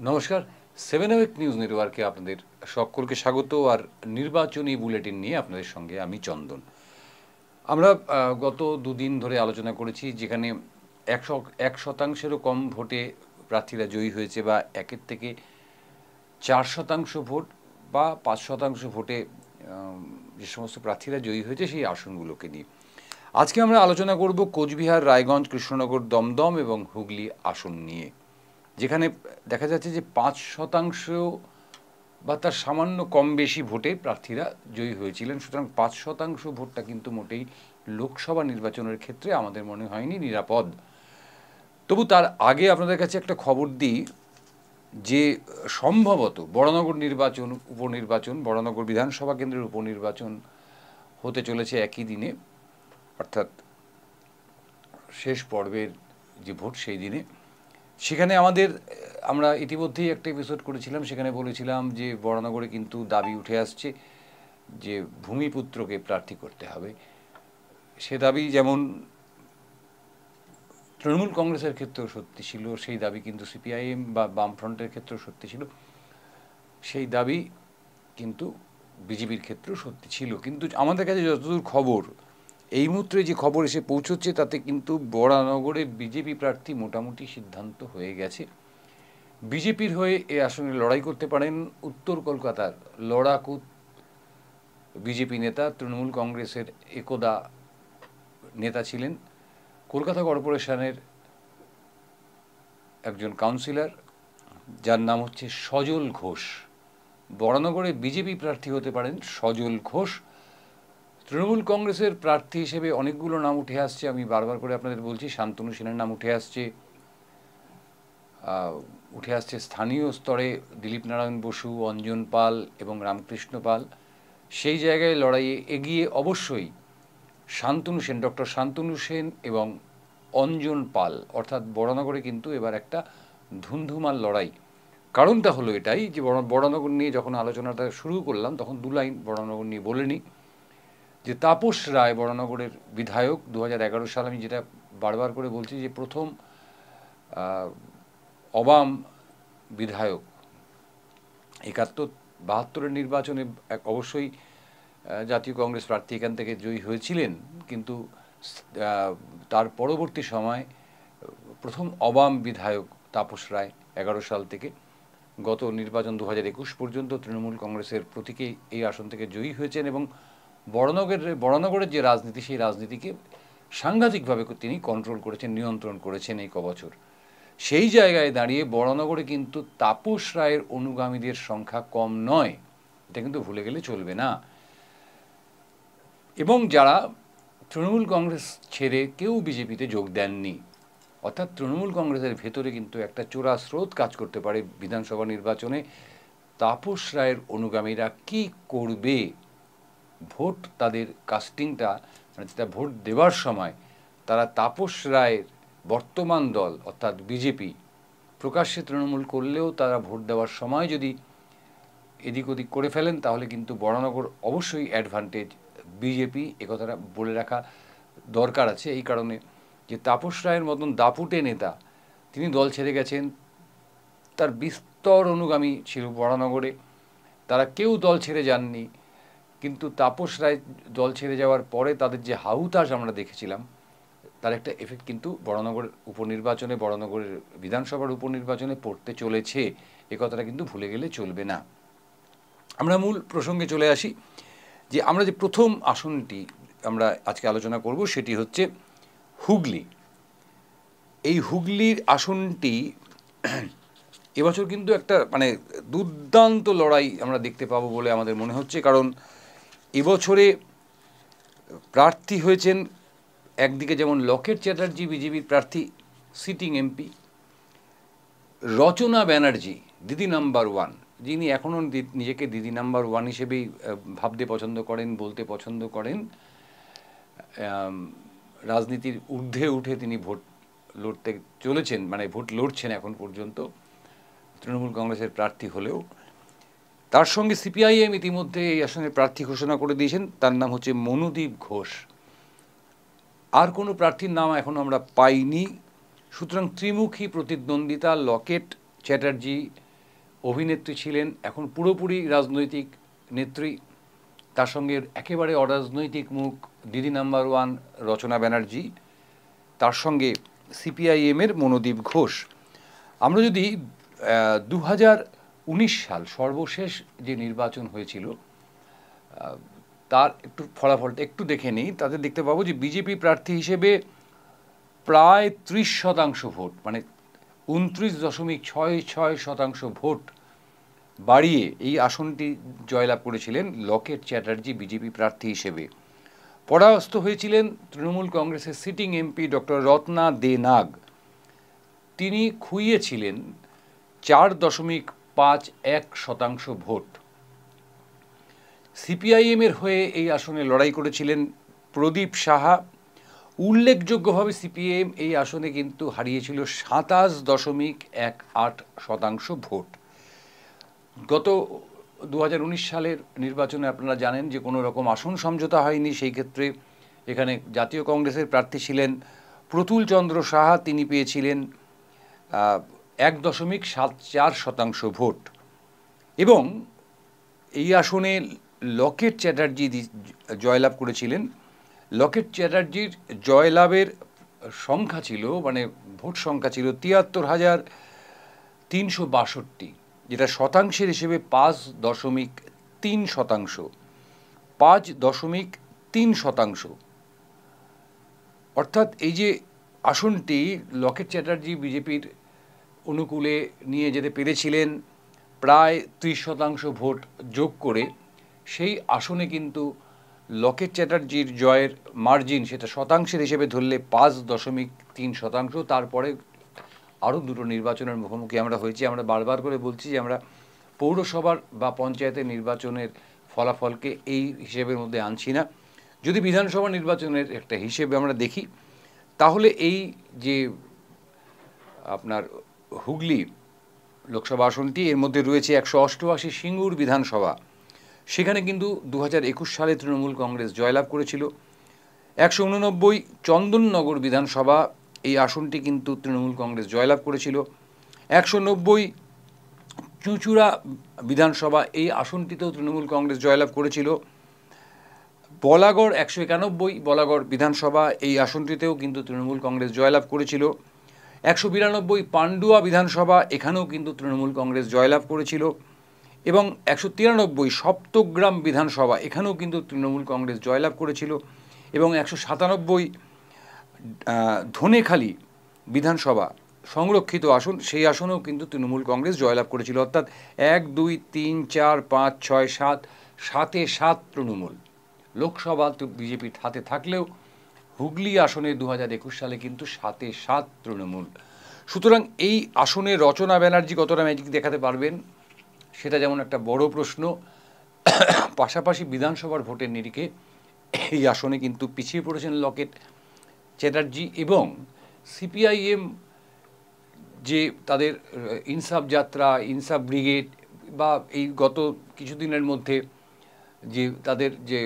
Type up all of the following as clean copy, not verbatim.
নমস্কার, 7 hour news নেটওয়ার্কে আপনাদের সকলকে স্বাগত। আর নির্বাচনী বুলেটিন নিয়ে আপনাদের সঙ্গে আমি চন্দন। আমরা গত দুদিন ধরে আলোচনা করেছি, যেখানে 1% কম ভোটে প্রার্থীরা জয়ী হয়েছে, বা 1 থেকে 4% ভোট বা 5% ভোটে যে সমস্ত প্রার্থীরা জয়ী হয়েছে সেই আসনগুলোকে নিয়ে। আজকে আমরা আলোচনা করব কোচবিহার, রায়গঞ্জ, কৃষ্ণনগর, দমদম এবং হুগলি আসন নিয়ে, যেখানে দেখা যাচ্ছে যে 5% বা তার সামান্য কম বেশি ভোটে প্রার্থীরা জয়ী হয়েছিলেন। সুতরাং 5% ভোটটা কিন্তু মোটেই লোকসভা নির্বাচনের ক্ষেত্রে আমাদের মনে হয়নি নিরাপদ। তবু তার আগে আপনাদের কাছে একটা খবর দিই যে সম্ভবত বড়নগর নির্বাচন, উপনির্বাচন, বড়নগর বিধানসভা কেন্দ্রের উপনির্বাচন হতে চলেছে একই দিনে, অর্থাৎ শেষ পর্বের যে ভোট সেই দিনে। সেখানে আমরা ইতিমধ্যেই একটা এপিসোড করেছিলাম, সেখানে বলেছিলাম যে বড়নগরে কিন্তু দাবি উঠে আসছে যে ভূমিপুত্রকে প্রার্থী করতে হবে। সে দাবি যেমন তৃণমূল কংগ্রেসের ক্ষেত্রেও সত্যি ছিল, সেই দাবি কিন্তু সিপিআইএম বা বামফ্রন্টের ক্ষেত্রেও সত্যি ছিল, সেই দাবি কিন্তু বিজেপির ক্ষেত্রেও সত্যি ছিল। কিন্তু আমাদের কাছে যতদূর খবর, এই মুহূর্তে যে খবর এসে পৌঁছচ্ছে তাতে কিন্তু বরানগরে বিজেপি প্রার্থী মোটামুটি সিদ্ধান্ত হয়ে গেছে। বিজেপির হয়ে এ আসনে লড়াই করতে পারেন উত্তর কলকাতার লড়াকু বিজেপি নেতা, তৃণমূল কংগ্রেসের একদা নেতা ছিলেন, কলকাতা কর্পোরেশনের একজন কাউন্সিলর, যার নাম হচ্ছে সজল ঘোষ। বরানগরে বিজেপি প্রার্থী হতে পারেন সজল ঘোষ। তৃণমূল কংগ্রেসের প্রার্থী হিসেবে অনেকগুলো নাম উঠে আসছে, আমি বারবার করে আপনাদের বলছি। শান্তনু সেনের নাম উঠে আসছে স্থানীয় স্তরে দিলীপ নারায়ণ বসু, অঞ্জন পাল এবং রামকৃষ্ণ পাল। সেই জায়গায় লড়াইয়ে এগিয়ে অবশ্যই শান্তনু সেন, ডক্টর শান্তনু সেন এবং অঞ্জন পাল, অর্থাৎ বরানগরে কিন্তু এবার একটা ধুন্ধুমার লড়াই। কারণটা হলো এটাই যে বরানগর নিয়ে যখন আলোচনাটা শুরু করলাম তখন দু লাইন বরানগর নিয়ে বলে নিই যে তাপস রায় বরানগরের বিধায়ক 2011 সাল, আমি যেটা বারবার করে বলছি যে প্রথম অবাম বিধায়ক। 71-72 নির্বাচনে অবশ্যই জাতীয় কংগ্রেস প্রার্থী এখান থেকে জয়ী হয়েছিলেন, কিন্তু তার পরবর্তী সময় প্রথম অবাম বিধায়ক তাপস রায় 11 সাল থেকে গত নির্বাচন 2021 পর্যন্ত তৃণমূল কংগ্রেসের প্রতীকে এই আসন থেকে জয়ী হয়েছেন এবং বরানগরের যে রাজনীতি, সেই রাজনীতিকে সাংঘাতিকভাবে তিনি কন্ট্রোল করেছেন, নিয়ন্ত্রণ করেছেন এই কবছর। সেই জায়গায় দাঁড়িয়ে বরানগরে কিন্তু তাপস রায়ের অনুগামীদের সংখ্যা কম নয়, এটা কিন্তু ভুলে গেলে চলবে না। এবং যারা তৃণমূল কংগ্রেস ছেড়ে কেউ বিজেপিতে যোগ দেননি, অর্থাৎ তৃণমূল কংগ্রেসের ভেতরে কিন্তু একটা চোরা স্রোত কাজ করতে পারে বিধানসভা নির্বাচনে। তাপস রায়ের অনুগামীরা কি করবে, ভোট তাদের কাস্টিংটা, মানে যেটা ভোট দেওয়ার সময় তারা তাপস রায়ের বর্তমান দল অর্থাৎ বিজেপি প্রকাশ্যে তৃণমূল করলেও তারা ভোট দেওয়ার সময় যদি এদিক ওদিক করে ফেলেন, তাহলে কিন্তু বরানগর অবশ্যই অ্যাডভান্টেজ বিজেপি, একথাটা বলে রাখা দরকার আছে। এই কারণে যে তাপস রায়ের মতন দাপুটে নেতা, তিনি দল ছেড়ে গেছেন, তার বিস্তর অনুগামী ছিল বরানগরে, তারা কেউ দল ছেড়ে যাননি। কিন্তু তাপস রায় দল ছেড়ে যাওয়ার পরে তাদের যে হাহুতাশ আমরা দেখেছিলাম, তার একটা এফেক্ট কিন্তু বরানগরের উপনির্বাচনে, বরানগরের বিধানসভার উপনির্বাচনে পড়তে চলেছে, এ কথাটা কিন্তু ভুলে গেলে চলবে না। আমরা মূল প্রসঙ্গে চলে আসি যে আমরা যে প্রথম আসনটি আমরা আজকে আলোচনা করব সেটি হচ্ছে হুগলি। এই হুগলির আসনটি এবছর কিন্তু একটা মানে দুর্দান্ত লড়াই আমরা দেখতে পাবো বলে আমাদের মনে হচ্ছে, কারণ এবছরে প্রার্থী হয়েছেন একদিকে যেমন লকেট চ্যাটার্জি বিজেপির প্রার্থী, সিটিং এমপি, রচনা ব্যানার্জি দিদি নাম্বার 1, যিনি এখনও নিজেকে দিদি নাম্বার 1 হিসেবেই ভাবতে পছন্দ করেন, বলতে পছন্দ করেন। রাজনীতির ঊর্ধ্বে উঠে তিনি ভোট লড়তে চলেছেন, মানে ভোট লড়ছেন এখন পর্যন্ত তৃণমূল কংগ্রেসের প্রার্থী হলেও। তার সঙ্গে সিপিআইএম ইতিমধ্যে এই আসনের প্রার্থী ঘোষণা করে দিয়েছেন, তার নাম হচ্ছে মনুদীপ ঘোষ। আর কোনো প্রার্থীর নাম এখনও আমরা পাইনি। সুতরাং ত্রিমুখী প্রতিদ্বন্দ্বিতা লকেট চ্যাটার্জি অভিনেত্রী ছিলেন, এখন পুরোপুরি রাজনৈতিক নেত্রী, তার সঙ্গে একেবারে অরাজনৈতিক মুখ দিদি নাম্বার ওয়ান রচনা ব্যানার্জি, তার সঙ্গে সিপিআইএমের মনোদীপ ঘোষ। আমরা যদি 2019 সাল সর্বশেষ যে নির্বাচন হয়েছিল তার একটু ফলাফলটা একটু দেখে নিই, তাতে দেখতে পাবো যে বিজেপি প্রার্থী হিসেবে প্রায় 30% ভোট, মানে 29.66% ভোট বাড়িয়ে এই আসনটি জয়লাভ করেছিলেন লকেট চ্যাটার্জি বিজেপি প্রার্থী হিসেবে। পরাস্ত হয়েছিলেন তৃণমূল কংগ্রেসের সিটিং এমপি ডক্টর রত্না দে নাগ। তিনি খুইয়েছিলেন 4.51% ভোট। সিপিআইএমের হয়ে এই আসনে লড়াই করেছিলেন প্রদীপ সাহা। উল্লেখযোগ্যভাবে সিপিএম এই আসনে কিন্তু হারিয়েছিল 27.18% ভোট। গত 2019 সালের নির্বাচনে আপনারা জানেন যে কোনো রকম আসন সমঝোতা হয়নি। সেই ক্ষেত্রে এখানে জাতীয় কংগ্রেসের প্রার্থী ছিলেন প্রতুল চন্দ্র সাহা, তিনি পেয়েছিলেন 1.74% ভোট। এবং এই আসনে লকেট চ্যাটার্জি জয়লাভ করেছিলেন। লকেট চ্যাটার্জির জয়লাভের সংখ্যা ছিল, মানে ভোট সংখ্যা ছিল 73,362, যেটা শতাংশের হিসেবে 5.3%। 5.3%। অর্থাৎ এই যে আসনটি লকেট চ্যাটার্জি বিজেপির অনুকূলে নিয়ে যেতে পেরেছিলেন প্রায় 30% ভোট যোগ করে, সেই আসনে কিন্তু লকেট চ্যাটার্জির জয়ের মার্জিন সেটা শতাংশের হিসেবে ধরলে 5.3%। তারপরে আরও দুটো নির্বাচনের মুখোমুখি আমরা হয়েছি। আমরা বারবার করে বলছি যে আমরা পৌরসভার বা পঞ্চায়েতের নির্বাচনের ফলাফলকে এই হিসেবের মধ্যে আনছি না। যদি বিধানসভা নির্বাচনের একটা হিসেবে আমরা দেখি, তাহলে এই যে আপনার হুগলি লোকসভা আসনটি, এর মধ্যে রয়েছে 188 সিঙ্গুর বিধানসভা, সেখানে কিন্তু 2021 সালে তৃণমূল কংগ্রেস জয়লাভ করেছিল। 189 চন্দননগর বিধানসভা, এই আসনটি কিন্তু তৃণমূল কংগ্রেস জয়লাভ করেছিল। 190 চুঁচুড়া বিধানসভা, এই আসনটিতেও তৃণমূল কংগ্রেস জয়লাভ করেছিল। বলাগড় 191 বলাগড় বিধানসভা, এই আসনটিতেও কিন্তু তৃণমূল কংগ্রেস জয়লাভ করেছিল। 192 পান্ডুয়া বিধানসভা, এখানেও কিন্তু তৃণমূল কংগ্রেস জয়লাভ করেছিল। এবং 193 সপ্তগ্রাম বিধানসভা, এখানেও কিন্তু তৃণমূল কংগ্রেস জয়লাভ করেছিল। এবং 197 ধনেখালি বিধানসভা সংরক্ষিত আসন, সেই আসনেও কিন্তু তৃণমূল কংগ্রেস জয়লাভ করেছিল। অর্থাৎ 1, 2, 3, 4, 5, 6, 7, 7 তৃণমূল। লোকসভা তো বিজেপির হাতে থাকলেও হুগলি আসনে 2021 সালে কিন্তু 7 তৃণমূল। সুতরাং এই আসনে রচনা ব্যানার্জি কতটা ম্যাজিক দেখাতে পারবেন সেটা যেমন একটা বড় প্রশ্ন। পাশাপাশি বিধানসভার ভোটের নিরিখে এই আসনে কিন্তু পিছিয়ে পড়েছেন লকেট চ্যাটার্জি। এবং সিপিআইএম যে তাদের ইনসাফ যাত্রা, ইনসাফ ব্রিগেড, বা এই গত কিছুদিনের মধ্যে যে তাদের যে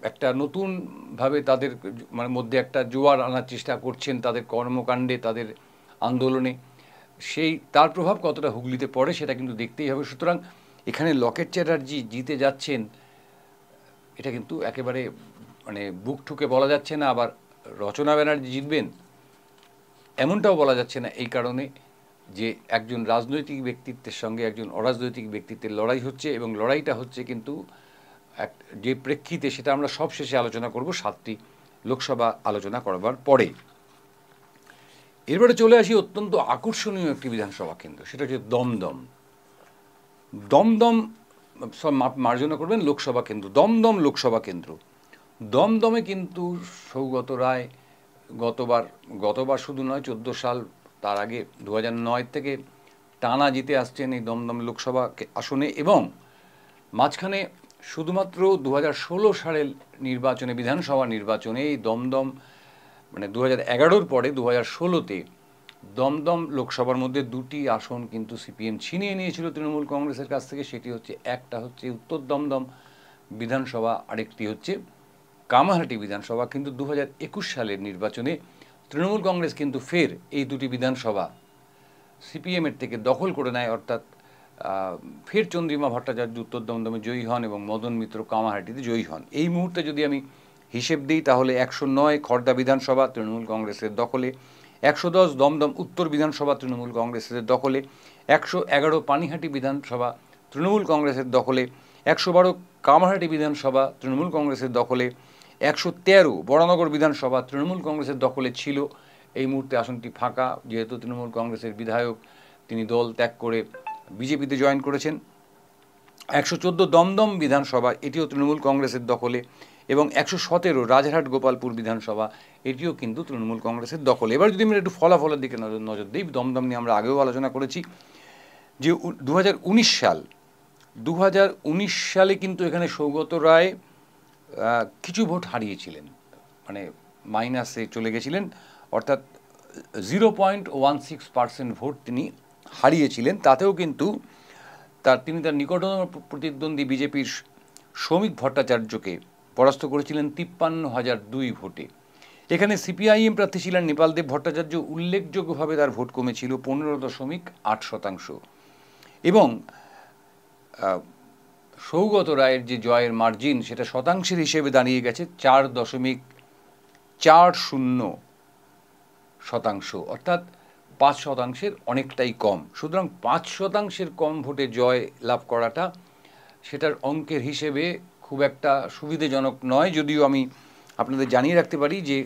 একটা নতুনভাবে তাদের মানে মধ্যে একটা জোয়ার আনার চেষ্টা করছেন তাদের কর্মকাণ্ডে, তাদের আন্দোলনে, সেই তার প্রভাব কতটা হুগলিতে পড়ে সেটা কিন্তু দেখতেই হবে। সুতরাং এখানে লকেট চ্যাটার্জি জিতে যাচ্ছেন, এটা কিন্তু একেবারে মানে বুক ঠুকে বলা যাচ্ছে না। আবার রচনা ব্যানার্জি জিতবেন এমনটাও বলা যাচ্ছে না, এই কারণে যে একজন রাজনৈতিক ব্যক্তিত্বের সঙ্গে একজন অরাজনৈতিক ব্যক্তিত্বের লড়াই হচ্ছে। এবং লড়াইটা হচ্ছে কিন্তু যে প্রেক্ষিতে, সেটা আমরা সব শেষে আলোচনা করব 7টি লোকসভা আলোচনা করবার পরে। এরপরে চলে আসি অত্যন্ত আকর্ষণীয় একটি বিধানসভা কেন্দ্র, সেটা হচ্ছে দমদম। দমদম সব মার্জনা করবেন লোকসভা কেন্দ্র, দমদম লোকসভা কেন্দ্র। দমদমে কিন্তু সৌগত রায় গতবার শুধু নয়, 14 সাল, তার আগে 2009 থেকে টানা জিতে আসছেন এই দমদম লোকসভা আসনে। এবং মাঝখানে শুধুমাত্র 2016 সালের নির্বাচনে, বিধানসভা নির্বাচনে, এই দমদম মানে 2011-র পরে 2016-তে দমদম লোকসভার মধ্যে 2টি আসন কিন্তু সিপিএম ছিনিয়ে নিয়েছিল তৃণমূল কংগ্রেসের কাছ থেকে। সেটি হচ্ছে, একটা হচ্ছে উত্তর দমদম বিধানসভা, আরেকটি হচ্ছে কামারহাটি বিধানসভা। কিন্তু 2021 সালের নির্বাচনে তৃণমূল কংগ্রেস কিন্তু ফের এই দুটি বিধানসভা সিপিএমের থেকে দখল করে নেয়। অর্থাৎ ফের চন্দ্রিমা ভট্টাচার্য উত্তর দমদমে জয়ী হন এবং মদন মিত্র কামারহাটিতে জয়ী হন। এই মুহূর্তে যদি আমি হিসেব দিই তাহলে 109 খড়দা বিধানসভা তৃণমূল কংগ্রেসের দখলে, 110 দমদম উত্তর বিধানসভা তৃণমূল কংগ্রেসের দখলে, 111 পানিহাটি বিধানসভা তৃণমূল কংগ্রেসের দখলে, 112 কামারহাটি বিধানসভা তৃণমূল কংগ্রেসের দখলে, 113 বরানগর বিধানসভা তৃণমূল কংগ্রেসের দখলে ছিল। এই মুহূর্তে আসনটি ফাঁকা, যেহেতু তৃণমূল কংগ্রেসের বিধায়ক তিনি দল ত্যাগ করে বিজেপিতে জয়েন করেছেন। 114 দমদম বিধানসভা, এটিও তৃণমূল কংগ্রেসের দখলে, এবং 117 রাজারহাট গোপালপুর বিধানসভা, এটিও কিন্তু তৃণমূল কংগ্রেসের দখলে। এবার যদি আমরা একটু ফলাফলের দিকে নজর দিই, দমদম নিয়ে আমরা আগেও আলোচনা করেছি যে 2019 সালে কিন্তু এখানে সৌগত রায় কিছু ভোট হারিয়েছিলেন, মানে মাইনাসে চলে গেছিলেন, অর্থাৎ 0.16% ভোট তিনি হারিয়েছিলেন। তাতেও কিন্তু তিনি তার নিকটতম প্রতিদ্বন্দ্বী বিজেপির শ্রমিক ভট্টাচার্যকে পরাস্ত করেছিলেন 53,002 ভোটে। এখানে সিপিআইএম প্রার্থী ছিলেন নেপালদেব ভট্টাচার্য, উল্লেখযোগ্যভাবে তার ভোট কমেছিল 15.8%। এবং সৌগত রায়ের যে জয়ের মার্জিন সেটা শতাংশের হিসেবে দাঁড়িয়ে গেছে 4.40%, অর্থাৎ 5%-এর অনেকটাই কম। সুতরাং 5%-এর কম ভোটে জয় লাভ করাটা সেটার অঙ্কের হিসেবে খুব একটা সুবিধাজনক নয়। যদিও আমি আপনাদের জানিয়ে রাখতে পারি যে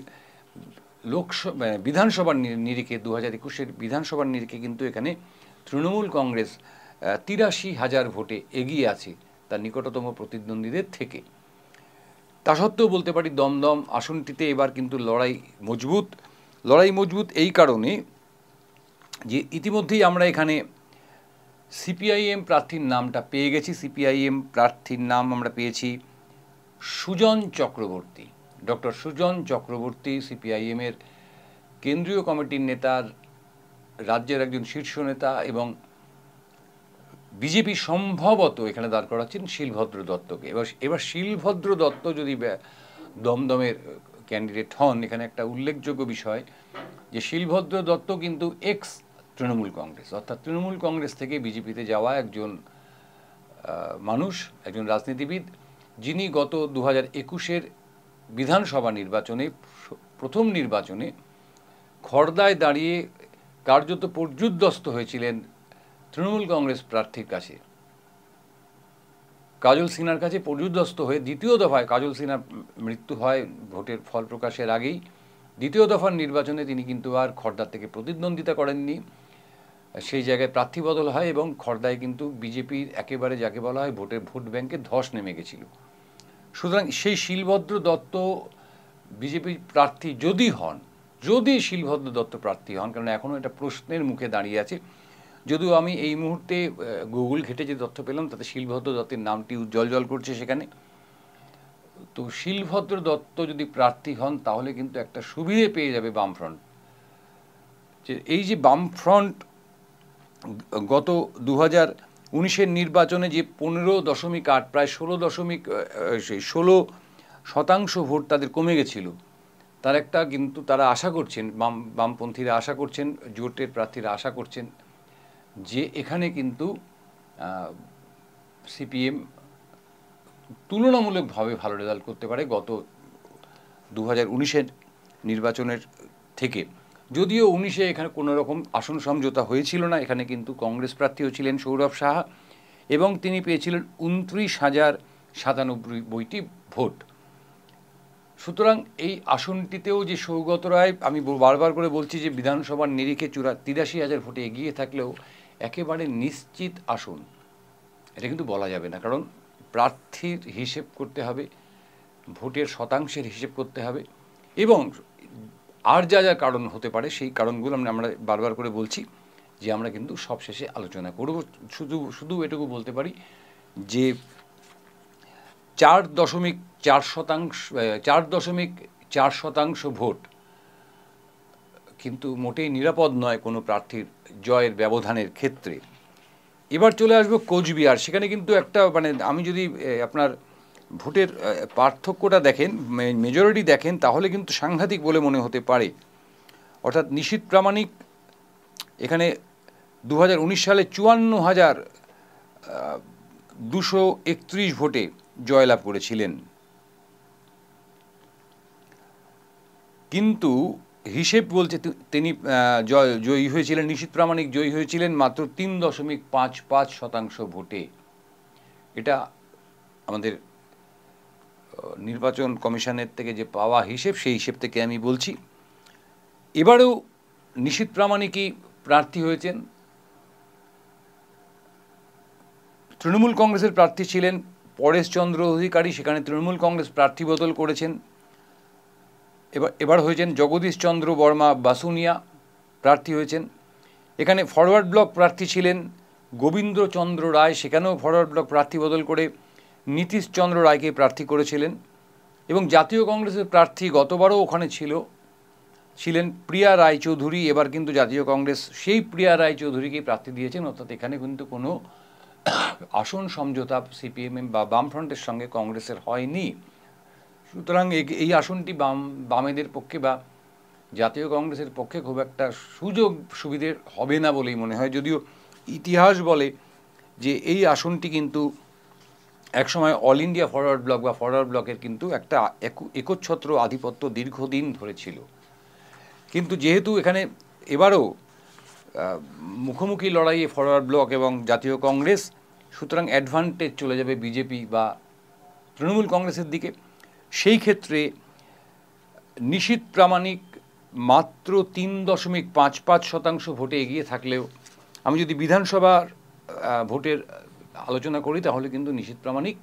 বিধানসভার নিরিখে 2021 বিধানসভার নিরিখে কিন্তু এখানে তৃণমূল কংগ্রেস 83,000 ভোটে এগিয়ে আছে তার নিকটতম প্রতিদ্বন্দ্বীদের থেকে। তা সত্ত্বেও বলতে পারি দমদম আসনটিতে এবার কিন্তু লড়াই মজবুত এই কারণে যে ইতিমধ্যেই আমরা এখানে সিপিআইএম প্রার্থীর নামটা পেয়ে গেছি। সিপিআইএম প্রার্থীর নাম আমরা পেয়েছি সুজন চক্রবর্তী। ডক্টর সুজন চক্রবর্তী সিপিআইএমের কেন্দ্রীয় কমিটির নেতার, রাজ্যের একজন শীর্ষ নেতা, এবং বিজেপি সম্ভবত এখানে দাঁড় করাচ্ছেন শিলভদ্র দত্তকে। এবার শিলভদ্র দত্ত যদি দমদমের ক্যান্ডিডেট হন, এখানে একটা উল্লেখযোগ্য বিষয় যে শিলভদ্র দত্ত কিন্তু এক্স তৃণমূল কংগ্রেস, অর্থাৎ তৃণমূল কংগ্রেস থেকে বিজেপিতে যাওয়া একজন মানুষ, একজন রাজনীতিবিদ, যিনি গত 2021 বিধানসভা নির্বাচনে, প্রথম নির্বাচনে খড়দায় দাঁড়িয়ে কার্যত পর্যুদস্ত হয়েছিলেন তৃণমূল কংগ্রেস প্রার্থীর কাছে, কাজল সিনহার কাছে পর্যুদস্ত হয়ে দ্বিতীয় দফায় কাজল সিনহার মৃত্যু হয় ভোটের ফল প্রকাশের আগেই। দ্বিতীয় দফার নির্বাচনে তিনি কিন্তু আর খড়দা থেকে প্রতিদ্বন্দ্বিতা করেননি, সেই জায়গায় প্রার্থী বদল হয় এবং খড়দায় কিন্তু বিজেপির একেবারে যাকে বলা হয় ভোট ব্যাংকে ধস নেমে গেছিল। সুতরাং সেই শিলভদ্র দত্ত বিজেপির প্রার্থী যদি শিলভদ্র দত্ত প্রার্থী হন, কারণ এখনও এটা প্রশ্নের মুখে দাঁড়িয়ে আছে, যদিও আমি এই মুহূর্তে গুগল ঘেটে যে তথ্য পেলাম তাতে শিলভদ্র দত্তের নামটি উজ্জ্বল করছে সেখানে। তো শিলভদ্র দত্ত যদি প্রার্থী হন তাহলে কিন্তু একটা সুবিধে পেয়ে যাবে বামফ্রন্ট। যে এই যে বামফ্রন্ট গত 2019 নির্বাচনে যে 15.8 প্রায় 16% ভোট তাদের কমে গেছিল, তার একটা কিন্তু তারা আশা করছেন, বামপন্থীরা আশা করছেন, জোটের প্রার্থীরা আশা করছেন যে এখানে কিন্তু সিপিএম তুলনামূলকভাবে ভালো রেজাল্ট করতে পারে গত 2019 নির্বাচনের থেকে। যদিও 19-এ এখানে কোনো রকম আসন সমঝোতা হয়েছিল না, এখানে কিন্তু কংগ্রেস প্রার্থীও ছিলেন সৌরভ সাহা এবং তিনি পেয়েছিলেন 29,097টি ভোট। সুতরাং এই আসনটিতেও যে সৌগত রায়, আমি বারবার করে বলছি যে বিধানসভার নিরিখে 83,000 ভোটে এগিয়ে থাকলেও একেবারে নিশ্চিত আসন এটা কিন্তু বলা যাবে না, কারণ প্রার্থীর হিসেব করতে হবে, ভোটের শতাংশের হিসেব করতে হবে, এবং আর যা কারণ হতে পারে সেই কারণগুলো আমরা বারবার করে বলছি যে আমরা কিন্তু সবশেষে আলোচনা করব। শুধু এটুকু বলতে পারি যে 4.4% ভোট কিন্তু মোটেই নিরাপদ নয় কোনো প্রার্থীর জয়ের ব্যবধানের ক্ষেত্রে। এবার চলে আসবো কোচবিহার। সেখানে কিন্তু একটা আমি যদি আপনার ভোটের পার্থক্যটা দেখেন, মেজরিটি দেখেন, তাহলে কিন্তু সাংঘাতিক বলে মনে হতে পারে। অর্থাৎ নিশীথ প্রামাণিক এখানে 2019 সালে 54,000 231 ভোটে জয়লাভ করেছিলেন। কিন্তু হিসেব বলছে তিনি জয়ী হয়েছিলেন, নিশীথ প্রামাণিক জয়ী হয়েছিলেন মাত্র 3.55% ভোটে। এটা আমাদের নির্বাচন কমিশনের থেকে যে পাওয়া হিসেব, সেই হিসেব থেকে আমি বলছি। এবারেও নিশীথ প্রামাণিকই প্রার্থী হয়েছেন। তৃণমূল কংগ্রেসের প্রার্থী ছিলেন পরেশচন্দ্র অধিকারী, সেখানে তৃণমূল কংগ্রেস প্রার্থী বদল করেছেন। এবার হয়েছেন জগদীশ চন্দ্র বর্মা বাসুনিয়া, প্রার্থী হয়েছেন। এখানে ফরওয়ার্ড ব্লক প্রার্থী ছিলেন গোবিন্দচন্দ্র রায়, সেখানেও ফরওয়ার্ড ব্লক প্রার্থী বদল করে নীতিশ চন্দ্র রায়কে প্রার্থী করেছিলেন। এবং জাতীয় কংগ্রেসের প্রার্থী গতবারও ওখানে ছিলেন প্রিয়া রায়চৌধুরী। এবার কিন্তু জাতীয় কংগ্রেস সেই প্রিয়া রায়চৌধুরীকেই প্রার্থী দিয়েছেন, অর্থাৎ এখানে কিন্তু কোনো আসন সমঝোতা সিপিএম বা বামফ্রন্টের সঙ্গে কংগ্রেসের হয়নি। সুতরাং এই আসনটি বামেদের পক্ষে বা জাতীয় কংগ্রেসের পক্ষে খুব একটা সুযোগ সুবিধের হবে না বলেই মনে হয়, যদিও ইতিহাস বলে যে এই আসনটি কিন্তু একসময় অল ইন্ডিয়া ফরওয়ার্ড ব্লক বা ফরওয়ার্ড ব্লকের কিন্তু একটা একচ্ছত্র আধিপত্য দীর্ঘদিন ধরে ছিল। কিন্তু যেহেতু এখানে এবারও মুখোমুখি লড়াইয়ে ফরওয়ার্ড ব্লক এবং জাতীয় কংগ্রেস, সুতরাং অ্যাডভান্টেজ চলে যাবে বিজেপি বা তৃণমূল কংগ্রেসের দিকে। সেই ক্ষেত্রে নিশীথ প্রামাণিক মাত্র 3.55% ভোটে এগিয়ে থাকলেও, আমি যদি বিধানসভার ভোটের আলোচনা করি তাহলে কিন্তু নিশীথ প্রামাণিক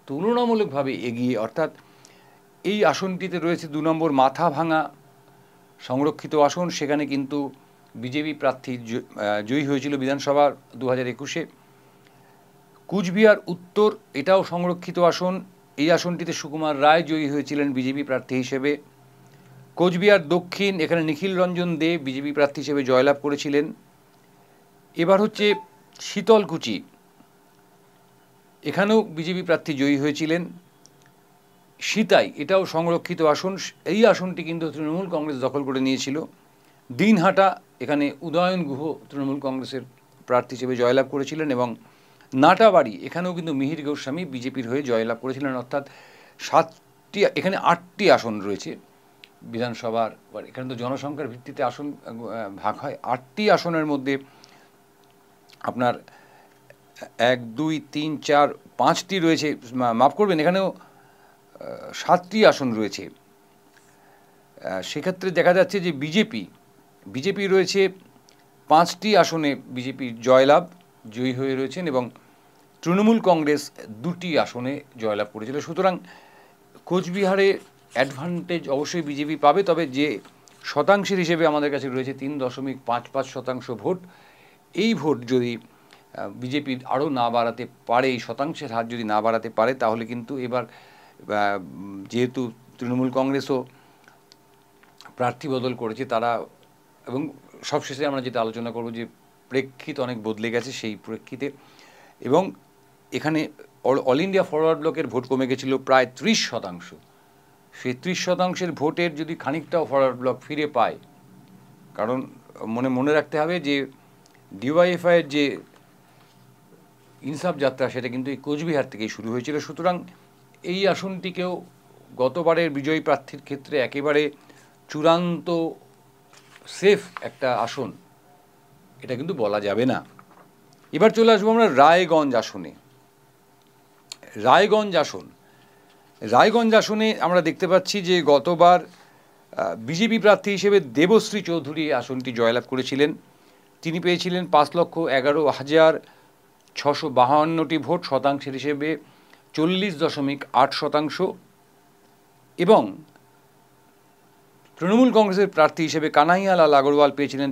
তুলনামূলকভাবে এগিয়ে। অর্থাৎ এই আসনটিতে রয়েছে 2 নম্বর মাথাভাঙা সংরক্ষিত আসন, সেখানে কিন্তু বিজেপি প্রার্থী জয়ী হয়েছিল বিধানসভার 2021-এ। কুচবিহার উত্তর, এটাও সংরক্ষিত আসন, এই আসনটিতে সুকুমার রায় জয়ী হয়েছিলেন বিজেপি প্রার্থী হিসেবে। কোচবিহার দক্ষিণ, এখানে নিখিল রঞ্জন দে বিজেপি প্রার্থী হিসেবে জয়লাভ করেছিলেন। এবার হচ্ছে শীতলকুচি, এখানেও বিজেপি প্রার্থী জয়ী হয়েছিলেন। সিতাই, এটাও সংরক্ষিত আসন, এই আসনটি কিন্তু তৃণমূল কংগ্রেস দখল করে নিয়েছিল। দিনহাটা, এখানে উদয়ন গুহ তৃণমূল কংগ্রেসের প্রার্থী হিসেবে জয়লাভ করেছিলেন। এবং নাটাবাড়ি, এখানেও কিন্তু মিহির গোস্বামী বিজেপির হয়ে জয়লাভ করেছিলেন। অর্থাৎ এখানে 8টি আসন রয়েছে বিধানসভার। এখানে তো জনসংখ্যার ভিত্তিতে আসন ভাগ হয়। 8টি আসনের মধ্যে আপনার 1, 2, 3, 4, 5টি রয়েছে, মাফ করবেন, এখানেও 7টি আসন রয়েছে। সেক্ষেত্রে দেখা যাচ্ছে যে বিজেপি রয়েছে 5টি আসনে, বিজেপির জয়ী হয়ে রয়েছেন, এবং তৃণমূল কংগ্রেস 2টি আসনে জয়লাভ করেছিল। সুতরাং কোচবিহারে অ্যাডভান্টেজ অবশ্যই বিজেপি পাবে, তবে যে শতাংশের হিসেবে আমাদের কাছে রয়েছে 3.55% ভোট, এই ভোট যদি বিজেপি আরও না বাড়াতে পারে, এই শতাংশের হার যদি না বাড়াতে পারে, তাহলে কিন্তু এবার যেহেতু তৃণমূল কংগ্রেসও প্রার্থী বদল করেছে তারা, এবং সবশেষে আমরা যেটা আলোচনা করব যে প্রেক্ষিত অনেক বদলে গেছে সেই প্রেক্ষিতে, এবং এখানে অল ইন্ডিয়া ফরওয়ার্ড ব্লকের ভোট কমে গেছিল প্রায় 30%। সেই 30%-এর ভোটের যদি খানিকটাও ফরওয়ার্ড ব্লক ফিরে পায়, কারণ মনে রাখতে হবে যে ডিওয়াইএফআইয়ের যে ইনসাফ যাত্রা সেটা কিন্তু এই কোচবিহার থেকেই শুরু হয়েছিল। সুতরাং এই আসনটিকেও গতবারের বিজয়ী প্রার্থীর ক্ষেত্রে একেবারে চূড়ান্ত সেফ একটা আসন এটা কিন্তু বলা যাবে না। এবার চলে আসবো আমরা রায়গঞ্জ আসনে আমরা দেখতে পাচ্ছি যে গতবার বিজেপি প্রার্থী হিসেবে দেবশ্রী চৌধুরী আসনটি জয়লাভ করেছিলেন। তিনি পেয়েছিলেন 5,11,652টি ভোট, শতাংশের হিসেবে 40.8%। এবং তৃণমূল কংগ্রেসের প্রার্থী হিসেবে কানাইয়ালাল আগরওয়াল পেয়েছিলেন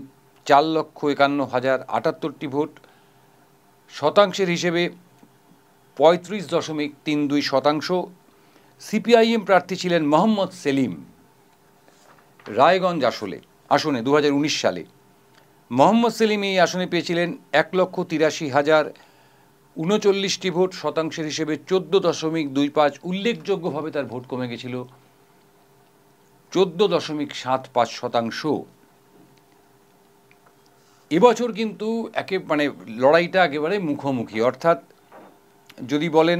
4,51,078টি ভোট, শতাংশের হিসেবে 35.32%। সিপিআইএম প্রার্থী ছিলেন মোহাম্মদ সেলিম রায়গঞ্জ আসনে 2019 সালে। মোহাম্মদ সেলিম এই আসনে পেয়েছিলেন 1,83,039টি ভোট, শতাংশের হিসেবে 14.25। উল্লেখযোগ্যভাবে তার ভোট কমে গেছিল 14.75%। এবছর কিন্তু লড়াইটা একেবারে মুখোমুখি, অর্থাৎ যদি বলেন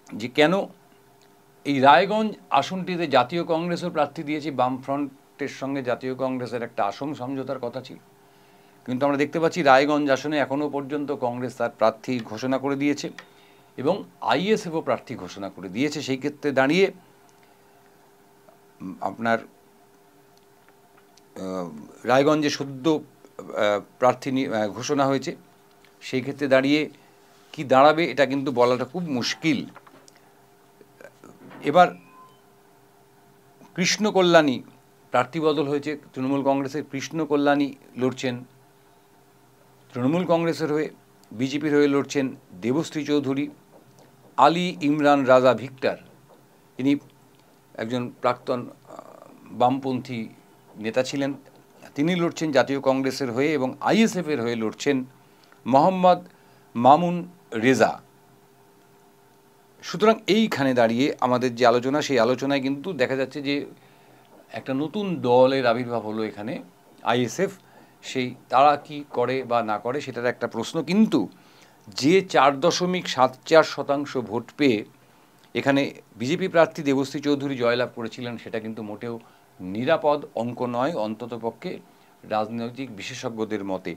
যে কেন এই রায়গঞ্জ আসনটিতে জাতীয় কংগ্রেসও প্রার্থী দিয়েছে, বামফ্রন্টের সঙ্গে জাতীয় কংগ্রেসের একটা আসন সমঝোতার কথা ছিল, কিন্তু আমরা দেখতে পাচ্ছি রায়গঞ্জ আসনে এখনও পর্যন্ত কংগ্রেস তার প্রার্থী ঘোষণা করে দিয়েছে এবং আইএসএফও প্রার্থী ঘোষণা করে দিয়েছে। সেই ক্ষেত্রে দাঁড়িয়ে আপনার রায়গঞ্জে সদ্য প্রার্থী ঘোষণা হয়েছে, সেই ক্ষেত্রে দাঁড়িয়ে কি দাঁড়াবে এটা কিন্তু বলাটা খুব মুশকিল। এবার কৃষ্ণ কল্যাণী প্রার্থী বদল হয়েছে, তৃণমূল কংগ্রেসের কৃষ্ণ কল্যাণী লড়ছেন তৃণমূল কংগ্রেসের হয়ে, বিজেপির হয়ে লড়ছেন দেবশ্রী চৌধুরী। আলী ইমরান রাজা ভিক্টর, ইনি একজন প্রাক্তন বামপন্থী নেতা ছিলেন, তিনি লড়ছেন জাতীয় কংগ্রেসের হয়ে, এবং আইএসএফের হয়ে লড়ছেন মোহাম্মদ মামুন রেজা। সুতরাং এইখানে দাঁড়িয়ে আমাদের যে আলোচনা, সেই আলোচনায় কিন্তু দেখা যাচ্ছে যে একটা নতুন দলের আবির্ভাব হলো এখানে, আইএসএফ। সেই তারা কি করে বা না করে সেটার একটা প্রশ্ন, কিন্তু যে 4.74% ভোট পেয়ে এখানে বিজেপি প্রার্থী দেবশ্রী চৌধুরী জয়লাভ করেছিলেন, সেটা কিন্তু মোটেও নিরাপদ অঙ্ক নয়, অন্ততপক্ষে রাজনৈতিক বিশেষজ্ঞদের মতে।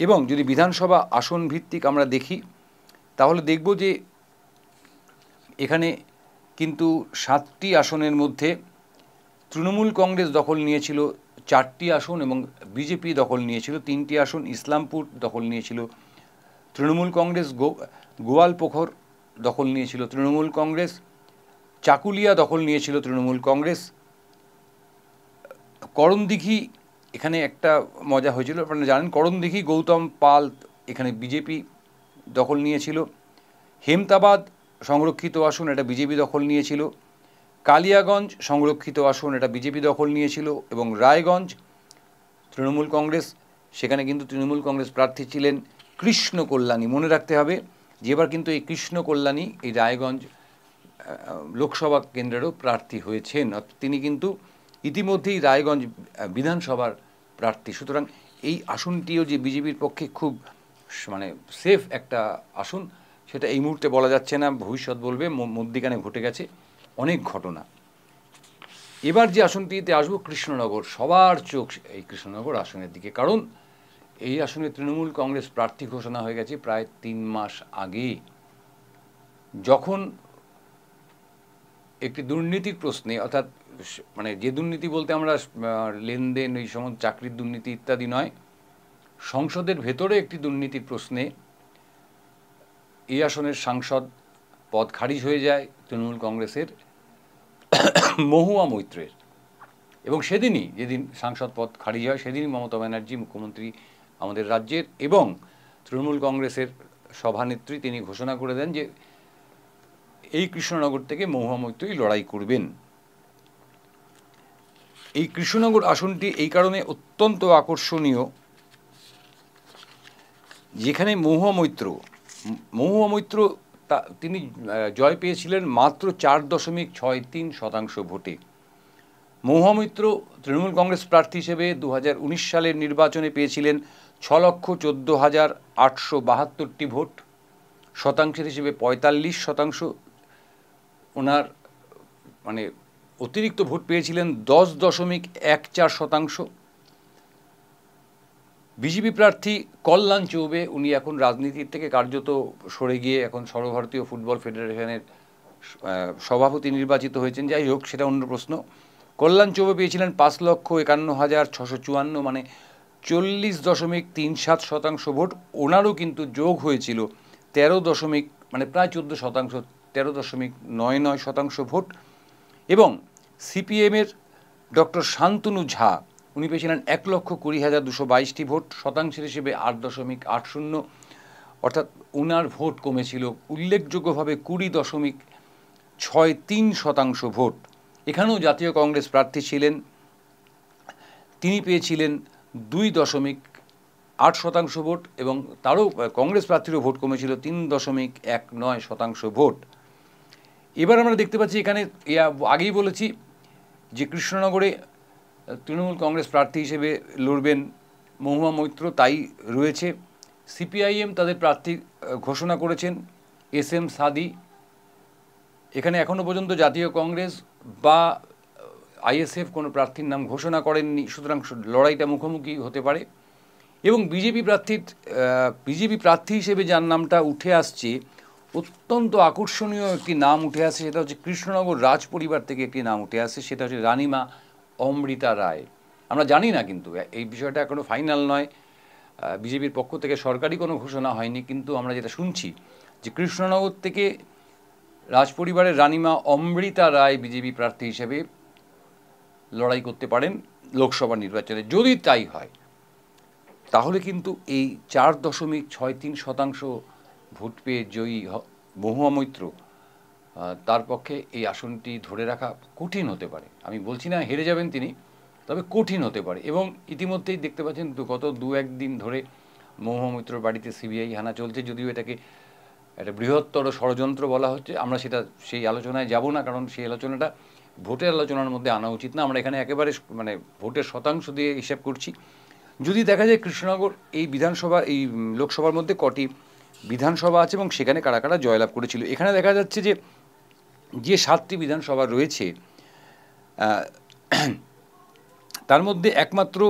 এবং যদি বিধানসভা আসন ভিত্তিক আমরা দেখি, তাহলে দেখব যে এখানে কিন্তু 7টি আসনের মধ্যে তৃণমূল কংগ্রেস দখল নিয়েছিল 4টি আসন এবং বিজেপি দখল নিয়েছিল 3টি আসন। ইসলামপুর দখল নিয়েছিল তৃণমূল কংগ্রেস, গোয়ালপোখর দখল নিয়েছিল তৃণমূল কংগ্রেস, চাকুলিয়া দখল নিয়েছিল তৃণমূল কংগ্রেস, করণদিঘি, এখানে একটা মজা হয়েছিল, আপনারা জানেন, করণদিঘি গৌতম পাল এখানে বিজেপি দখল নিয়েছিল, হেমতাবাদ সংরক্ষিত আসন, এটা বিজেপি দখল নিয়েছিল, কালিয়াগঞ্জ সংরক্ষিত আসন, এটা বিজেপি দখল নিয়েছিল, এবং রায়গঞ্জ তৃণমূল কংগ্রেস, সেখানে কিন্তু তৃণমূল কংগ্রেস প্রার্থী ছিলেন কৃষ্ণ কল্যাণী। মনে রাখতে হবে যে এবার কিন্তু এই কৃষ্ণ কল্যাণী এই রায়গঞ্জ লোকসভা কেন্দ্রেরও প্রার্থী হয়েছেন, তিনি কিন্তু ইতিমধ্যেই রায়গঞ্জ বিধানসভার প্রার্থী। সুতরাং এই আসনটিও যে বিজেপির পক্ষে খুব মানে সেফ একটা আসন, সেটা এই মুহূর্তে বলা যাচ্ছে না, ভবিষ্যৎ বলবে। মধ্যিখানে ঘটে গেছে অনেক ঘটনা। এবার যে আসনটিতে আসবো, কৃষ্ণনগর, সবার চোখ এই কৃষ্ণনগর আসনের দিকে, কারণ এই আসনে তৃণমূল কংগ্রেস প্রার্থী ঘোষণা হয়ে গেছে প্রায় 3 মাস আগে, যখন একটি দুর্নীতির প্রশ্নে, অর্থাৎ মানে যে দুর্নীতি বলতে আমরা লেনদেন, এই সমস্ত চাকরির দুর্নীতি ইত্যাদি নয়, সংসদের ভেতরে একটি দুর্নীতির প্রশ্নে এই আসনের সাংসদ পদ খারিজ হয়ে যায় তৃণমূল কংগ্রেসের মহুয়া মৈত্রের, এবং সেদিনই, যেদিন সাংসদ পদ খারিজ হয়, সেদিনই মমতা ব্যানার্জি মুখ্যমন্ত্রী আমাদের রাজ্যের এবং তৃণমূল কংগ্রেসের সভানেত্রী, তিনি ঘোষণা করে দেন যে এই কৃষ্ণনগর থেকে মহুয়া মৈত্রই লড়াই করবেন। এই কৃষ্ণনগর আসনটি এই কারণে অত্যন্ত আকর্ষণীয়, যেখানে মহুয়া মৈত্র তিনি জয় পেয়েছিলেন মাত্র 4.63% ভোটে। মহুয়া মৈত্র তৃণমূল কংগ্রেস প্রার্থী হিসেবে 2019 সালের নির্বাচনে পেয়েছিলেন 6,14,872টি ভোট, শতাংশের হিসেবে 45%। ওনার মানে অতিরিক্ত ভোট পেয়েছিলেন 10.14%। বিজেপি প্রার্থী কল্যাণ চৌবে, উনি এখন রাজনীতির থেকে কার্যত সরে গিয়ে এখন সর্বভারতীয় ফুটবল ফেডারেশনের সভাপতি নির্বাচিত হয়েছেন। যাই হোক, সেটা অন্য প্রশ্ন। কল্যাণ চৌবে পেয়েছিলেন 5,51,654, মানে 40.37% ভোট। ওনারও কিন্তু যোগ হয়েছিল 13 মানে প্রায় 14%, 13.99% ভোট। এবং সিপিএমের ডক্টর শান্তনু ঝা, উনি পেয়েছিলেন 1,20,222টি ভোট, শতাংশের হিসেবে 8.80, অর্থাৎ ওনার ভোট কমেছিল উল্লেখযোগ্যভাবে 20.63% ভোট। এখানেও জাতীয় কংগ্রেস প্রার্থী ছিলেন, তিনি পেয়েছিলেন 2.8% ভোট, এবং তারও কংগ্রেস প্রার্থীরও ভোট কমেছিল 3.19% ভোট। এবার আমরা দেখতে পাচ্ছি এখানে, আগেই বলেছি যে কৃষ্ণনগরে তৃণমূল কংগ্রেস প্রার্থী হিসেবে লড়বেন মহুয়া মৈত্র, তাই রয়েছে। সিপিআইএম তাদের প্রার্থী ঘোষণা করেছেন SM সাদি, এখানে এখনো পর্যন্ত জাতীয় কংগ্রেস বা ISF কোনো প্রার্থীর নাম ঘোষণা করেননি, সুতরাং লড়াইটা মুখোমুখি হতে পারে। এবং বিজেপি প্রার্থী হিসেবে যার নামটা উঠে আসছে, অত্যন্ত আকর্ষণীয় একটি নাম উঠে আসে, সেটা হচ্ছে কৃষ্ণনগর রাজ পরিবার থেকে একটি নাম উঠে আসে, সেটা হচ্ছে রানীমা অমৃতা রায়। আমরা জানি না, কিন্তু এই বিষয়টা এখনো ফাইনাল নয়, বিজেপির পক্ষ থেকে সরকারি কোনো ঘোষণা হয়নি, কিন্তু আমরা যেটা শুনছি যে কৃষ্ণনগর থেকে রাজপরিবারের রানীমা অমৃতা রায় বিজেপি প্রার্থী হিসেবে লড়াই করতে পারেন লোকসভা নির্বাচনে। যদি তাই হয় তাহলে কিন্তু এই 4.63% ভোট পেয়ে জয়ী মহুয়া মৈত্র, তার পক্ষে এই আসনটি ধরে রাখা কঠিন হতে পারে। আমি বলছি না হেরে যাবেন তিনি, তবে কঠিন হতে পারে। এবং ইতিমধ্যেই দেখতে পাচ্ছেন গত 2-1 দিন ধরে মহুয়া মৈত্রর বাড়িতে CBI হানা চলছে, যদিও এটাকে একটা বৃহত্তর ষড়যন্ত্র বলা হচ্ছে। আমরা সেই আলোচনায় যাব না, কারণ সেই আলোচনাটা ভোটের আলোচনার মধ্যে আনা উচিত না। আমরা এখানে একেবারে ভোটের শতাংশ দিয়ে হিসাব করছি। যদি দেখা যায় কৃষ্ণনগর এই লোকসভার মধ্যে কটি বিধানসভা আছে এবং সেখানে কারা কারা জয়লাভ করেছিল, এখানে দেখা যাচ্ছে যে 7টি বিধানসভা রয়েছে তার মধ্যে একমাত্র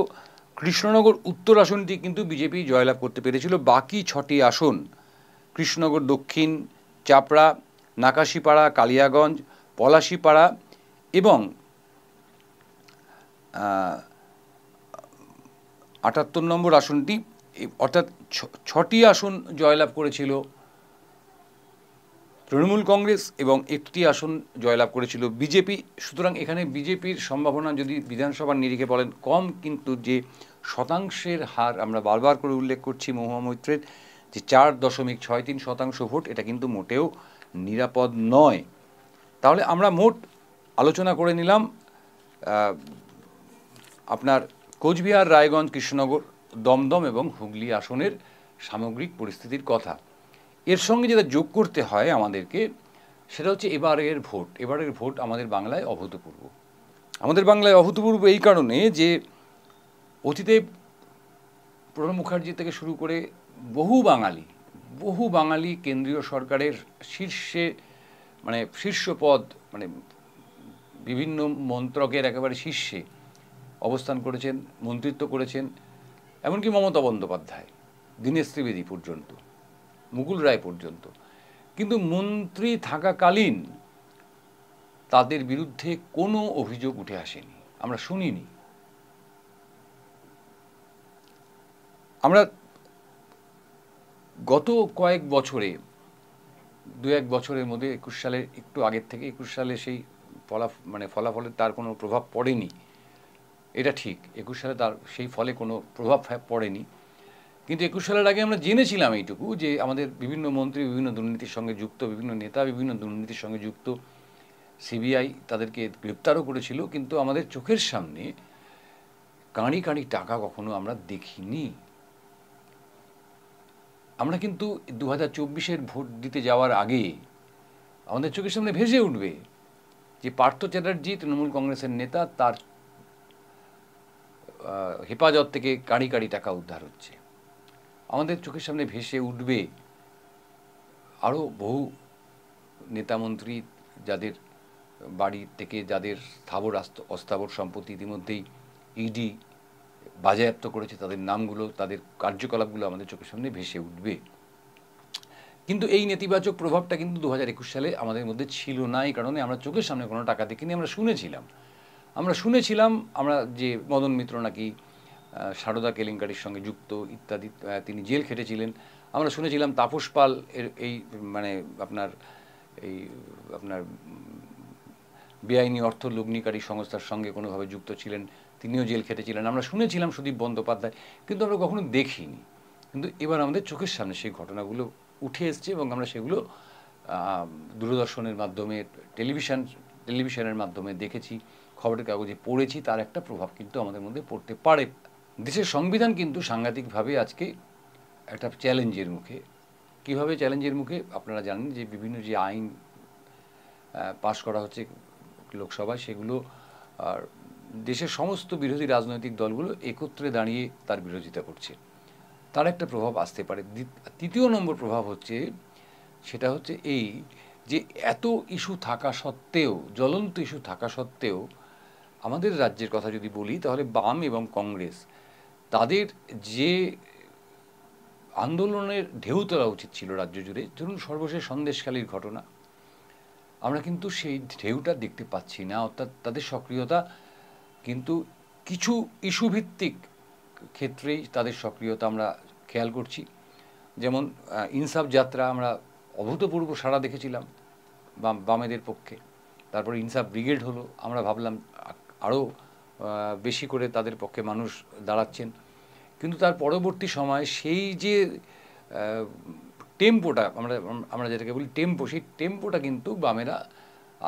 কৃষ্ণনগর উত্তর আসনটি কিন্তু বিজেপি জয়লাভ করতে পেরেছিল। বাকি 6টি আসন কৃষ্ণনগর দক্ষিণ, চাপড়া, নাকাশিপাড়া, কালিয়াগঞ্জ, পলাশিপাড়া এবং 78 নম্বর আসনটি, অর্থাৎ 6টি আসন জয়লাভ করেছিল তৃণমূল কংগ্রেস এবং 1টি আসন জয়লাভ করেছিল বিজেপি। সুতরাং এখানে বিজেপির সম্ভাবনা যদি বিধানসভার নিরিখে বলেন কম, কিন্তু যে শতাংশের হার আমরা বারবার করে উল্লেখ করছি মহুয়া মৈত্রের, যে 4.63% ভোট, এটা কিন্তু মোটেও নিরাপদ নয়। তাহলে আমরা মোট আলোচনা করে নিলাম আপনার কোচবিহার, রায়গঞ্জ, কৃষ্ণনগর, দমদম এবং হুগলি আসনের সামগ্রিক পরিস্থিতির কথা। এর সঙ্গে যেটা যোগ করতে হয় আমাদেরকে, সেটা হচ্ছে এবারের ভোট আমাদের বাংলায় অভূতপূর্ব। আমাদের বাংলায় অভূতপূর্ব এই কারণে যে অতীতে প্রণব মুখার্জি থেকে শুরু করে বহু বাঙালি কেন্দ্রীয় সরকারের শীর্ষ পদ, বিভিন্ন মন্ত্রকের একেবারে শীর্ষে অবস্থান করেছেন, মন্ত্রিত্ব করেছেন। এমনকি মমতা বন্দ্যোপাধ্যায়, দীনেশ ত্রিবেদী পর্যন্ত, মুকুল রায় পর্যন্ত। কিন্তু মন্ত্রী থাকাকালীন তাদের বিরুদ্ধে কোনো অভিযোগ উঠে আসেনি, আমরা শুনিনি। আমরা গত কয়েক বছরে, 2-1 বছরের মধ্যে 21 সালের একটু আগের থেকে, 21 সালে সেই ফলাফলের তার কোনো প্রভাব পড়েনি, এটা ঠিক। 21 সালে তার সেই ফলে কোনো প্রভাব পড়েনি, কিন্তু 21 সালের আগে আমরা জেনেছিলাম এইটুকু, যে আমাদের বিভিন্ন মন্ত্রী বিভিন্ন দুর্নীতির সঙ্গে যুক্ত, বিভিন্ন নেতা বিভিন্ন দুর্নীতির সঙ্গে যুক্ত। CBI তাদেরকে গ্রেপ্তারও করেছিল, কিন্তু আমাদের চোখের সামনে কাঁড়ি কাঁড়ি টাকা কখনো আমরা দেখিনি। আমরা কিন্তু 2024-এর ভোট দিতে যাওয়ার আগে আমাদের চোখের সামনে ভেসে উঠবে যে পার্থ চ্যাটার্জি, তৃণমূল কংগ্রেসের নেতা, তার হেফাজত থেকে কাঁড়ি কাঁড়ি টাকা উদ্ধার হচ্ছে। আমাদের চোখের সামনে ভেসে উঠবে আরও বহু নেতামন্ত্রী যাদের বাড়ি থেকে যাদের স্থাবর অস্থাবর সম্পত্তি ইতিমধ্যেই ED বাজেয়াপ্ত করেছে, তাদের নামগুলো, তাদের কার্যকলাপগুলো আমাদের চোখের সামনে ভেসে উঠবে। কিন্তু এই নেতিবাচক প্রভাবটা কিন্তু 2021 সালে আমাদের মধ্যে ছিল না। এই কারণে আমরা চোখের সামনে কোনো টাকা দেখিনি। আমরা শুনেছিলাম যে মদন মিত্র নাকি সারদা কেলেঙ্কারির সঙ্গে যুক্ত ইত্যাদি, তিনি জেল খেটেছিলেন। আমরা শুনেছিলাম তাপস পাল আপনার বেআইনি অর্থ লগ্নিকারী সংস্থার সঙ্গে কোনোভাবে যুক্ত ছিলেন, তিনিও জেল খেটেছিলেন। আমরা শুনেছিলাম সুদীপ বন্দ্যোপাধ্যায়, কিন্তু আমরা কখনো দেখিনি। কিন্তু এবার আমাদের চোখের সামনে সেই ঘটনাগুলো উঠে এসছে এবং আমরা সেগুলো দূরদর্শনের মাধ্যমে, টেলিভিশনের মাধ্যমে দেখেছি, খবরের কাগজে পড়েছি। তার একটা প্রভাব কিন্তু আমাদের মধ্যে পড়তে পারে। দেশের সংবিধান কিন্তু সাংঘাতিকভাবে আজকে একটা চ্যালেঞ্জের মুখে। কীভাবে চ্যালেঞ্জের মুখে? আপনারা জানেন যে বিভিন্ন যে আইন পাশ করা হচ্ছে লোকসভায়, সেগুলো আর দেশের সমস্ত বিরোধী রাজনৈতিক দলগুলো একত্রে দাঁড়িয়ে তার বিরোধিতা করছে। তার একটা প্রভাব আসতে পারে। তৃতীয় নম্বর প্রভাব হচ্ছে সেটা হচ্ছে এই যে এত ইস্যু থাকা সত্ত্বেও, জ্বলন্ত ইস্যু থাকা সত্ত্বেও, আমাদের রাজ্যের কথা যদি বলি তাহলে বাম এবং কংগ্রেস তাদের যে আন্দোলনের ঢেউ তোলা উচিত ছিল রাজ্য জুড়ে, ধরুন সর্বশেষ সন্দেশখালির ঘটনা, আমরা কিন্তু সেই ঢেউটা দেখতে পাচ্ছি না। অর্থাৎ তাদের সক্রিয়তা কিন্তু কিছু ইস্যুভিত্তিক ক্ষেত্রেই তাদের সক্রিয়তা আমরা খেয়াল করছি। যেমন ইনসাফ যাত্রা আমরা অভূতপূর্ব সাড়া দেখেছিলাম বামেদের পক্ষে। তারপর ইনসাফ ব্রিগেড হলো, আমরা ভাবলাম আরও বেশি করে তাদের পক্ষে মানুষ দাঁড়াচ্ছেন। কিন্তু তার পরবর্তী সময় সেই যে টেম্পোটা, আমরা যেটাকে বলি টেম্পো, সেই টেম্পোটা কিন্তু বামেরা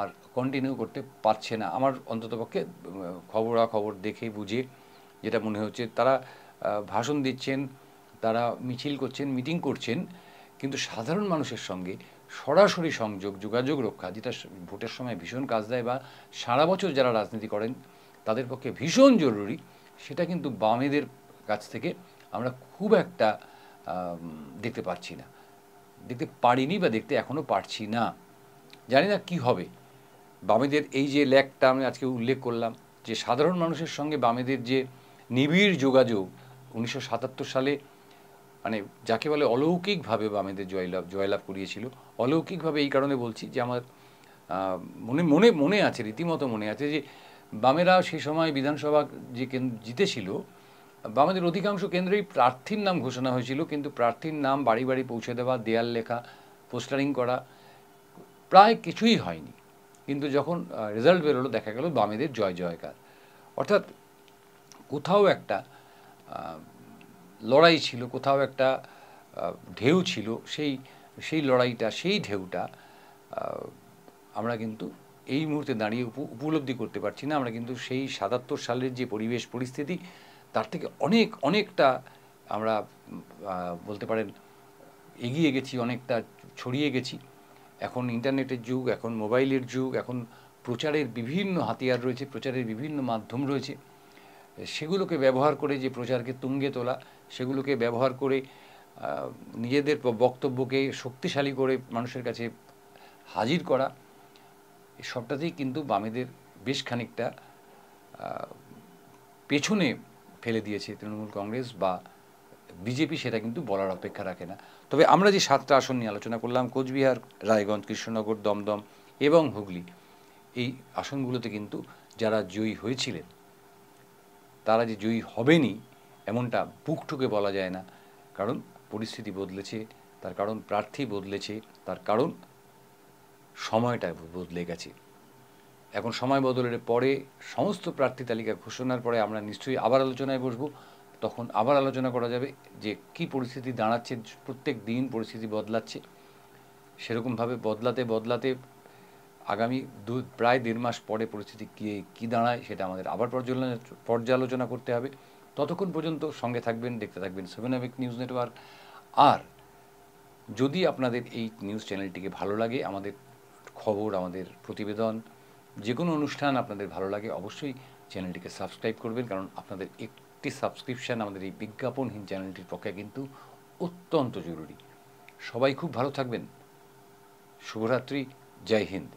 আর কন্টিনিউ করতে পারছে না। আমার অন্ততপক্ষে খবরাখবর দেখে বুঝে যেটা মনে হচ্ছে, তারা ভাষণ দিচ্ছেন, তারা মিছিল করছেন, মিটিং করছেন, কিন্তু সাধারণ মানুষের সঙ্গে সরাসরি যোগাযোগ রক্ষা, যেটা ভোটের সময় ভীষণ কাজ দেয় বা সারা বছর যারা রাজনীতি করেন তাদের পক্ষে ভীষণ জরুরি, সেটা কিন্তু বামেদের কাছ থেকে আমরা খুব একটা দেখতে পাচ্ছি না, দেখতে পারিনি বা দেখতে এখনও পারছি না। জানি না কি হবে। বামেদের এই যে ল্যাকটা আমি আজকে উল্লেখ করলাম, যে সাধারণ মানুষের সঙ্গে বামেদের যে নিবিড় যোগাযোগ 1977 সালে, মানে যাকে বলে অলৌকিকভাবে বামেদের জয়লাভ করিয়েছিল। অলৌকিকভাবে এই কারণে বলছি যে আমার মনে আছে, রীতিমতো মনে আছে, যে বামেরা সেই সময় বিধানসভা যে জিতেছিল, বামেদের অধিকাংশ কেন্দ্রেই প্রার্থীর নাম ঘোষণা হয়েছিল, কিন্তু প্রার্থীর নাম বাড়ি বাড়ি পৌঁছে দেওয়া, দেয়াল লেখা, পোস্টারিং করা প্রায় কিছুই হয়নি। কিন্তু যখন রেজাল্ট বেরোলো দেখা গেল বামেদের জয় জয়কার। অর্থাৎ কোথাও একটা লড়াই ছিল, কোথাও একটা ঢেউ ছিল, সেই লড়াইটা, সেই ঢেউটা আমরা কিন্তু এই মুহূর্তে দাঁড়িয়ে উপলব্ধি করতে পারছি না। আমরা কিন্তু সেই 77 সালের যে পরিবেশ পরিস্থিতি, তার থেকে অনেকটা আমরা বলতে পারেন এগিয়ে গেছি, অনেকটা ছড়িয়ে গেছি। এখন ইন্টারনেটের যুগ, এখন মোবাইলের যুগ, এখন প্রচারের বিভিন্ন হাতিয়ার রয়েছে, প্রচারের বিভিন্ন মাধ্যম রয়েছে। সেগুলোকে ব্যবহার করে যে প্রচারকে তুঙ্গে তোলা, সেগুলোকে ব্যবহার করে নিজেদের বক্তব্যকে শক্তিশালী করে মানুষের কাছে হাজির করা, সবটাতেই কিন্তু বামেদের বেশ খানিকটা পেছনে ফেলে দিয়েছে তৃণমূল কংগ্রেস বা বিজেপি, সেটা কিন্তু বলার অপেক্ষা রাখে না। তবে আমরা যে 7টা আসন নিয়ে আলোচনা করলাম, কোচবিহার, রায়গঞ্জ, কৃষ্ণনগর, দমদম এবং হুগলি, এই আসনগুলোতে কিন্তু যারা জয়ী হয়েছিলেন তারা যে জয়ী হবেনি এমনটা বুক ঠুকে বলা যায় না। কারণ পরিস্থিতি বদলেছে, তার কারণ প্রার্থী বদলেছে, তার কারণ সময়টা বদলে গেছে। এখন সময় বদলের পরে সমস্ত প্রার্থী তালিকা ঘোষণার পরে আমরা নিশ্চয়ই আবার আলোচনায় বসবো। তখন আবার আলোচনা করা যাবে যে কি পরিস্থিতি দাঁড়াচ্ছে, প্রত্যেক দিন পরিস্থিতি বদলাচ্ছে। সেরকমভাবে বদলাতে আগামী প্রায় 1.5 মাস পরে পরিস্থিতি কী দাঁড়ায় সেটা আমাদের আবার পর্যালোচনা করতে হবে। ততক্ষণ পর্যন্ত সঙ্গে থাকবেন, দেখতে থাকবেন 7 AVEC নিউজ নেটওয়ার্ক। আর যদি আপনাদের এই নিউজ চ্যানেলটিকে ভালো লাগে, আমাদের খবর, আমাদের প্রতিবেদন, যে কোনো অনুষ্ঠান আপনাদের ভালো লাগে, অবশ্যই চ্যানেলটিকে সাবস্ক্রাইব করবেন। কারণ আপনাদের একটি সাবস্ক্রিপশান আমাদের এই বিজ্ঞাপনহীন চ্যানেলটির পক্ষে কিন্তু অত্যন্ত জরুরি। সবাই খুব ভালো থাকবেন। শুভরাত্রি, জয় হিন্দ।